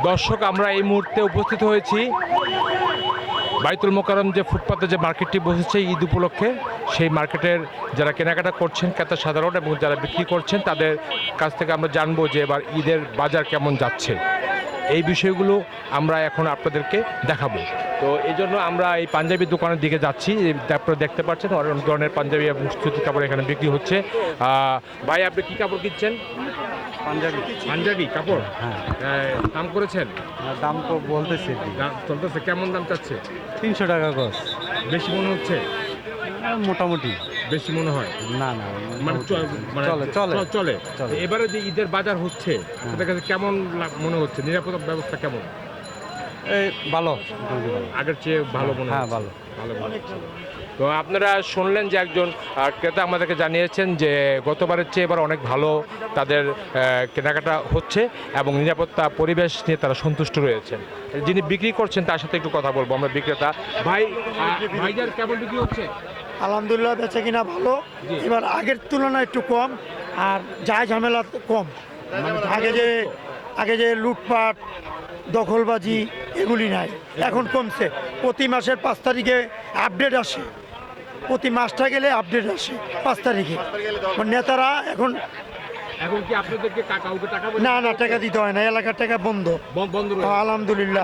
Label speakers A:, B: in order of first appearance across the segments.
A: দর্শক, আমরা এই মুহূর্তে উপস্থিত হয়েছি বাইতুল মোকাররম যে ফুটপাতে যে মার্কেটটি বসেছে ঈদ উপলক্ষে। সেই মার্কেটের যারা কেনাকাটা করছেন ক্রেতা সাধারণ এবং যারা বিক্রি করছেন তাদের কাছ থেকে আমরা জানবো যে এবার ঈদের বাজার কেমন যাচ্ছে। এই বিষয়গুলো আমরা এখন আপনাদেরকে দেখাবো। তো এই জন্য আমরা এই পাঞ্জাবি দোকানের দিকে যাচ্ছি। আপনারা দেখতে পাচ্ছেন অনেক ধরনের পাঞ্জাবি এবং সুতি কাপড় এখানে বিক্রি হচ্ছে। ভাই, আপনি কি কাপড় কিনছেন? পাঞ্জাবি কাপড়।
B: হ্যাঁ,
A: দাম করেছেন?
B: দাম তো বলতেছি
A: চলতেছে। কেমন দাম চাচ্ছে?
B: 300 টাকা গজ।
A: বেশি মনে হচ্ছে?
B: মোটামুটি
A: বেশি মনে হয়
B: না না,
A: মানে চলে। এবারে যে ঈদের বাজার হচ্ছে সেটার কাছে কেমন মনে হচ্ছে? নিরাপত্তা ব্যবস্থা কেমন?
B: এই ভালো,
A: আগের চেয়ে ভালো মনে
B: হ্যাঁ
A: হচ্ছে?
B: ভালো।
A: ভালো। তো আপনারা শুনলেন যে একজন ক্রেতা আমাদেরকে জানিয়েছেন যে গতবারের চেয়ে এবার অনেক ভালো তাদের কেনাকাটা হচ্ছে এবং নিরাপত্তা পরিবেশ নিয়ে তারা সন্তুষ্ট রয়েছেন। যিনি বিক্রি করছেন তার সাথে একটু কথা বলবো আমরা। বিক্রেতা ভাইজার কেমন বিক্রি হচ্ছে?
C: আলহামদুলিল্লাহ, বেচা কিনা ভালো। এবার আগের তুলনায় একটু কম, আর যা ঝামেলা কম। আগে যে লুটপাট দখলবাজি এগুলি নাই, এখন কমছে। প্রতি মাসের 5 তারিখে আপডেট আসে, প্রতি মাসটা গেলে আপডেট আসে 5 তারিখে। নেতারা এখন
A: কি আপনাদেরকে কাউকে টাকা
C: না টাকা দিতে হয় না, এলাকার টাকা বন্ধ। আলহামদুলিল্লাহ,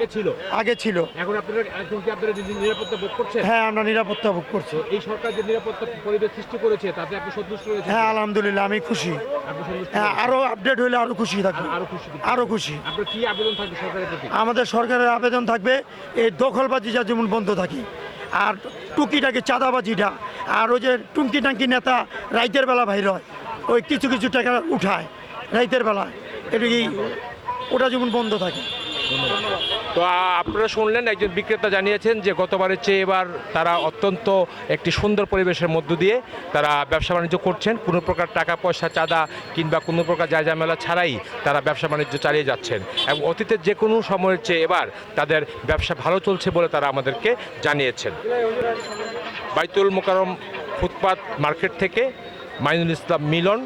C: আগে ছিল।
A: এখন কি আপনারা নিরাপত্তা বোধ করছেন?
C: হ্যাঁ, আমরা নিরাপত্তা ভোগ করছি।
A: এই সরকার যে নিরাপত্তা পরিবেশ সৃষ্টি করেছে তাতে আপনি সন্তুষ্ট রয়েছেন?
C: হ্যাঁ আলহামদুলিল্লাহ, আমি খুশি। হ্যাঁ, আরো আপডেট হলে আরো খুশি থাকবে। আরো খুশি।
A: আপনার কি আবেদন থাকবে সরকারের প্রতি?
C: আমাদের সরকারের আবেদন থাকবে এই দখলবাজিটা যেমন বন্ধ থাকে, আর টুকিটাকি চাঁদাবাজিটা, আর ওই যে টুঙ্কি টাঙ্কি নেতা রাইতের বেলা বাইর হয়, ওই কিছু টাকা উঠায় রাইতের বেলা, এটা কি ওটা যেমন বন্ধ থাকে।
A: তো আপনারা শুনলেন একজন বিক্রেতা জানিয়েছেন যে গতবারের চেয়ে এবার তারা অত্যন্ত একটি সুন্দর পরিবেশের মধ্য দিয়ে তারা ব্যবসা বাণিজ্য করছেন। কোনো প্রকার টাকা পয়সা চাঁদা কিংবা কোনো প্রকার জায়জামেলা ছাড়াই তারা ব্যবসা বাণিজ্য চালিয়ে যাচ্ছেন এবং অতীতের যে কোনো সময়ের চেয়ে এবার তাদের ব্যবসা ভালো চলছে বলে তারা আমাদেরকে জানিয়েছেন। বাইতুল মোকাররম ফুটপাত মার্কেট থেকে মাইনুল ইসলাম মিলন,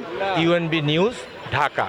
A: UNB নিউজ, ঢাকা।